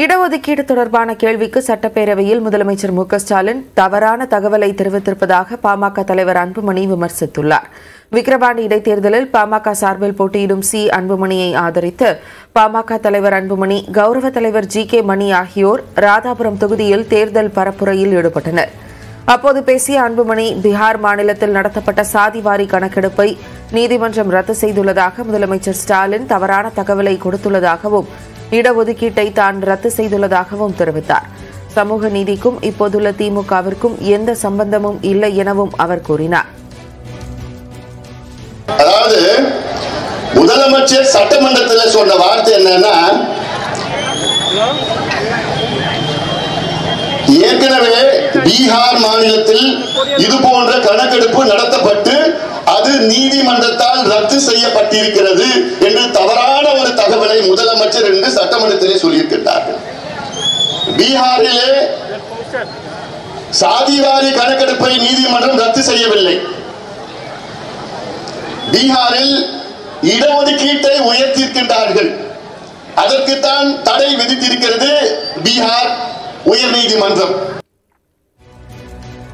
இடஒதுக்கீடு தொடர்பான கேள்விக்கு சட்டப்பேரவையில் முதலமைச்சர் மு க ஸ்டாலின் தவறான தகவலை தெரிவித்திருப்பதாக பாமக தலைவர் அன்புமணி விமர்சித்துள்ளார். விக்கிரவாண்டி இடைத்தேர்தலில் பாமக சார்பில் போட்டியிடும் சி. அன்புமணியை ஆதரித்து பாமக தலைவர் அன்புமணி, கௌரவ தலைவர் ஜி.கே. மணி ஆகியோர் ராதாபுரம் தொகுதியில் தேர்தல் பரப்புரையில் ஈடுபட்டனர். அப்போது பேசிய அன்புமணி, பீகார் மாநிலத்தில் நடத்தப்பட்ட சாதிவாரி கணக்கெடுப்பை நீதிமன்றம் ரத்து செய்துள்ளதாக முதலமைச்சர் ஸ்டாலின் தவறான தகவலை கொடுத்துள்ளதாகவும், இடஒதுக்கீட்டை தான் ரத்து செய்துள்ளதாகவும் தெரிவித்தார். சமூக நீதிக்கும் இப்போதுள்ள திமுகவிற்கும் எந்த சம்பந்தமும் இல்லை எனவும் அவர் கூறினார். அதாவது முதலமைச்சர் சட்டமன்றத்தில் சொன்ன வார்த்தை என்னன்னா, ஏற்கனவே பீகார் மாநிலத்தில் இது போன்ற கணக்கெடுப்பு நடத்தப்பட்டு அது நீதிமன்றத்தால் ரத்து செய்யப்பட்டிருக்கிறது என்று தவறான ஒரு தகவலை முதலமைச்சர் என்று சட்டமன்றத்திலே சொல்லியிருக்கிறார்கள். பீகாரிலே சாதிவாரி கணக்கெடுப்பை நீதிமன்றம் ரத்து செய்யவில்லை. பீகாரில் இடஒதுக்கீட்டை உயர்த்தியிருக்கின்றார்கள். அதற்குத்தான் தடை விதித்திருக்கிறது பீகார் உயர்நீதிமன்றம்.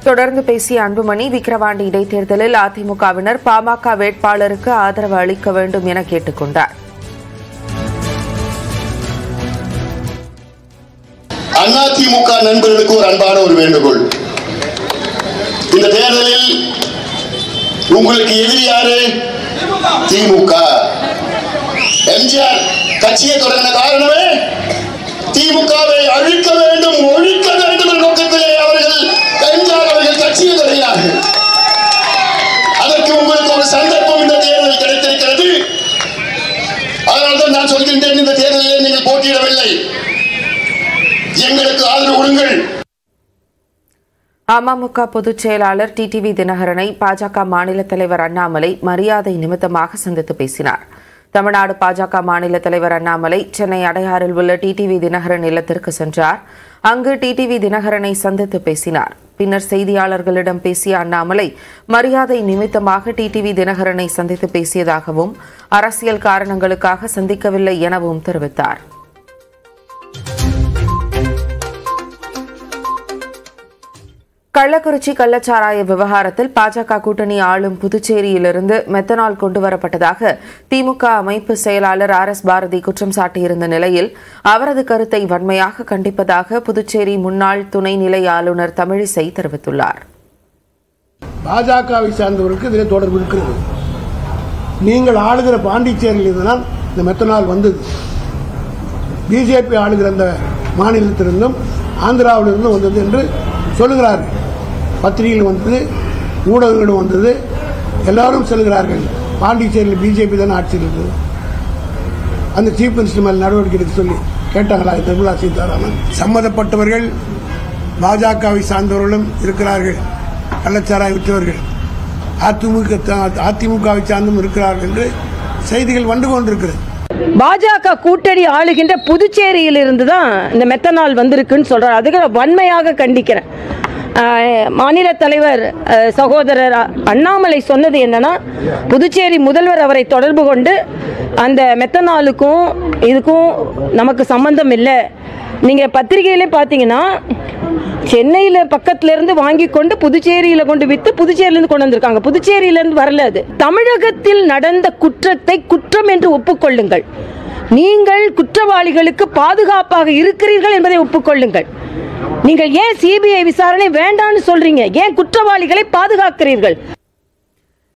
தொடர்ந்து பேசிய அன்புமணி, விக்கிரவாண்டி இடைத்தேர்தலில் அதிமுகவினர் பாமக வேட்பாளருக்கு ஆதரவு அளிக்க வேண்டும் என கேட்டுக் கொண்டார். அதிமுக நண்பர்களுக்கு ஒரு அன்பான ஒரு வேண்டுகோள். இந்த தேர்தலில் உங்களுக்கு எதிரி யாரு? திமுக. எம்ஜிஆர் கட்சியை தொடங்கின காரணமே திமுகவை அழிக்க வேண்டும், ஒழிக்க வேண்டும் என்ற நோக்கத்திலே எம்ஜிஆர் அவர்கள் கட்சியை தொடங்கினார்கள். அதற்கு உங்களுக்கு ஒரு சந்தர்ப்பம் இந்த தேர்தலில் கிடைத்திருக்கிறது. அதனால்தான் நான் சொல்கின்றேன், இந்த தேர்தலில் நீங்கள் போட்டியிடவில்லை, எங்களுக்கு ஆதரவு கொடுங்கள். அமமுக பொதுச் செயலாளர் டிடிவி தினகரனை பாஜக மாநில தலைவர் அண்ணாமலை மரியாதை நிமித்தமாக சந்தித்து பேசினார். தமிழ்நாடு பாஜக மாநில தலைவர் அண்ணாமலை சென்னை அடையாறில் உள்ள டிடிவி தினகரன் இல்லத்திற்கு சென்றார். அங்கு டிடிவி தினகரனை சந்தித்து பேசினார். பின்னர் செய்தியாளர்களிடம் பேசிய அண்ணாமலை, மரியாதை நிமித்தமாக டிடிவி தினகரனை சந்தித்து பேசியதாகவும், அரசியல் காரணங்களுக்காக சந்திக்கவில்லை எனவும் தெரிவித்தார். கள்ளக்குறிச்சி கள்ளச்சாராய விவகாரத்தில் பாஜக கூட்டணி ஆளும் புதுச்சேரியிலிருந்து மெத்தனால் கொண்டுவரப்பட்டதாக திமுக அமைப்பு செயலாளர் RS பாரதி குற்றம் சாட்டியிருந்த நிலையில் அவரது கருத்தை வன்மையாக கண்டிப்பதாக புதுச்சேரி முன்னாள் துணைநிலை ஆளுநர் தமிழிசை தெரிவித்துள்ளார். பாஜகவை சார்ந்தவருக்கு இதில் தொடர்பு இருக்கிறது. நீங்கள் ஆளுகிற பாண்டிச்சேரியில் இருந்தால் இந்த மெத்தனால் வந்தது. பிஜேபி ஆளுகிற அந்த மாநிலத்திலிருந்தும் ஆந்திராவிலிருந்தும் வந்தது என்று சொல்லுகிறார்கள். பத்திரிகைகள் வந்தது, ஊடகங்களும் வந்தது, எல்லாரும் சொல்லுகிறார்கள். பாண்டிச்சேரியில் பிஜேபி தான் ஆட்சியில் இருந்தது. அந்த சீஃப் மினிஸ்டர் மேல் நடவடிக்கை எடுக்க சொல்லி கேட்டாங்களா நிர்மலா சீதாராமன்? சம்பந்தப்பட்டவர்கள் பாஜகவை சார்ந்தவர்களும் இருக்கிறார்கள், கள்ளச்சாராய விற்றவர்கள் அதிமுகவை சார்ந்தும் இருக்கிறார்கள் என்று செய்திகள் வந்து கொண்டிருக்கிறது. பாஜக கூட்டணி ஆளுகின்ற புதுச்சேரியில் இருந்து தான் இந்த மெத்தனால் வந்திருக்குன்னு சொல்றாரு. அதுக்கு வன்மையாக கண்டிக்கிறேன். மாநில தலைவர் சகோதரர் அண்ணாமலை சொன்னது என்னன்னா, புதுச்சேரி முதல்வர் அவரை தொடர்பு கொண்டு அந்த மெத்தனாலுக்கும் இதுக்கும் நமக்கு சம்பந்தம் இல்லை. நீங்கள் பத்திரிகையிலே பார்த்தீங்கன்னா சென்னையில் பக்கத்திலிருந்து வாங்கி கொண்டு புதுச்சேரியில் கொண்டு விற்று புதுச்சேரியிலிருந்து கொண்டு வந்திருக்காங்க. புதுச்சேரியிலிருந்து வரல. அது தமிழகத்தில் நடந்த குற்றத்தை குற்றம் என்று ஒப்புக்கொள்ளுங்கள். நீங்கள் குற்றவாளிகளுக்கு பாதுகாப்பாக இருக்கிறீர்கள் என்பதை ஒப்புக்கொள்ளுங்கள். நீங்கள் ஏன் சிபிஐ விசாரணை வேண்டாம்னு சொல்றீங்க? ஏன் குற்றவாளிகளை பாதுகாக்கிறீர்கள்?